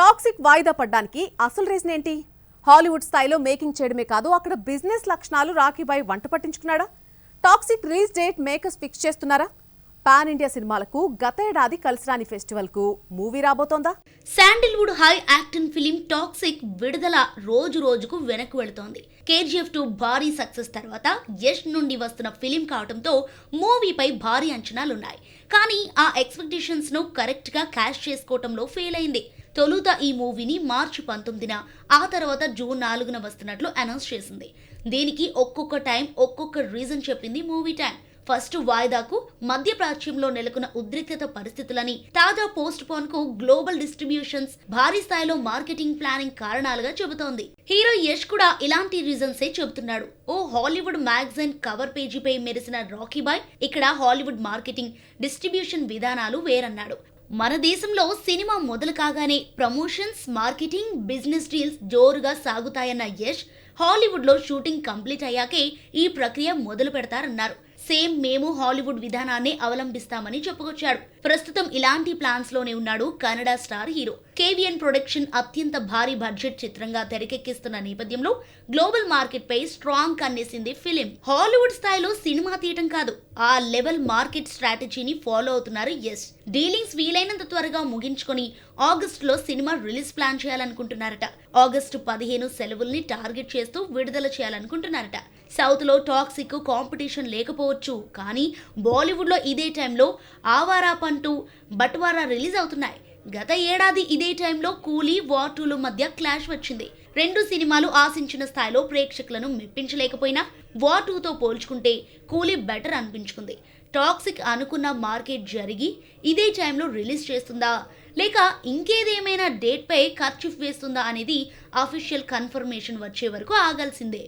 Toxic వాయిదా పడ్డానికి అసలు రీజన్ ఏంటి? హాలీవుడ్ స్థాయిలో మేకింగ్ చేయడమే కాదు, అక్కడ బిజినెస్ లక్షణాలు రాఖీ భాయ్ వంట పట్టించుకున్నాడా? Toxic release date makers fix చేస్తున్నారా? పాన్ ఇండియా సినిమాలకు గత ఏడాది కలిసిరాని ఫెస్టివల్ కు మూవీ రాబోతోందా? Sandalwood high action film Toxic విడుదల రోజు రోజుకు వెనక్కి వెళుతోంది. KGF 2 భారీ సక్సెస్ తర్వాత యష్ నుండి వస్తున్న ఫిలిం కావడంతో మూవీపై భారీ అంచనాలున్నాయి. కానీ ఆ ఎక్స్పెక్టేషన్స్ ను కరెక్ట్ గా క్యాష్ చేసుకోవటంలో ఫెయిల్ అయింది. తొలుత ఈ మూవీని మార్చి 19న, ఆ తర్వాత జూన్ 4న వస్తున్నట్లు అనౌన్స్ చేసింది. దీనికి ఒక్కొక్క టైం ఒక్కొక్క రీజన్ చెప్పింది మూవీ టైం. ఫస్ట్ వాయిదాకు మధ్యప్రాచ్యంలో నెలకొన్న ఉద్రిక్తత పరిస్థితులని, తాజా పోస్ట్ పోన్ కు గ్లోబల్ డిస్ట్రిబ్యూషన్స్, భారీ స్థాయిలో మార్కెటింగ్ ప్లానింగ్ కారణాలుగా చెబుతోంది. హీరో యష్ కూడా ఇలాంటి రీజన్సే చెబుతున్నాడు. ఓ హాలీవుడ్ మ్యాగజైన్ కవర్ పేజీపై మెరిసిన రాఖీ భాయ్ ఇక్కడ హాలీవుడ్ మార్కెటింగ్, డిస్ట్రిబ్యూషన్ విధానాలు వేరన్నాడు. మన దేశంలో సినిమా మొదలు కాగానే ప్రమోషన్స్, మార్కెటింగ్, బిజినెస్ డీల్స్ జోరుగా సాగుతాయన్న యష్ హాలీవుడ్ లో షూటింగ్ కంప్లీట్ అయ్యాకే ఈ ప్రక్రియ మొదలు పెడతారన్నారు. సేమ్ మేము హాలీవుడ్ విధానాన్ని అవలంబిస్తామని చెప్పుకొచ్చాడు. ప్రస్తుతం ఇలాంటి ప్లాన్స్ లోనే ఉన్నాడు Kannada star hero. KVN production అత్యంత భారీ బడ్జెట్ చిత్రంగా తెరకెక్కిస్తున్న నేపథ్యంలో గ్లోబల్ మార్కెట్ పై స్ట్రాంగ్ కన్నేసింది ఫిలిం. హాలీవుడ్ స్థాయిలో సినిమా తీయటం కాదు, ఆ లెవెల్ మార్కెట్ స్ట్రాటజీని ఫాలో అవుతున్నారు యష్. డీలింగ్స్ వీలైనంత త్వరగా ముగించుకొని ఆగస్టులో సినిమా రిలీజ్ ప్లాన్ చేయాలనుకుంటున్నారట. ఆగస్టు 15 సెలవుల్ని టార్గెట్ చేస్తూ విడుదల చేయాలనుకుంటున్నారట. సౌత్ లో టాక్సిక్ కాంపిటీషన్ లేకపోవచ్చు, కానీ బాలీవుడ్ లో ఇదే టైంలో ఆవారా పంటూ, బట్వారా రిలీజ్ అవుతున్నాయి. గత ఏడాది ఇదే టైంలో కూలీ, వార్ 2 మధ్య క్లాష్ వచ్చింది. రెండు సినిమాలు ఆశించిన స్థాయిలో ప్రేక్షకులను మెప్పించలేకపోయినా వార్ 2తో పోల్చుకుంటే కూలీ బెటర్ అనిపించుకుంది. టాక్సిక్ అనుకున్న మార్కెట్ జరిగి ఇదే టైంలో రిలీజ్ చేస్తుందా, లేక ఇంకేదేమైనా డేట్ పై ఖర్చు వేస్తుందా అనేది అఫీషియల్ కన్ఫర్మేషన్ వచ్చే వరకు ఆగాల్సిందే.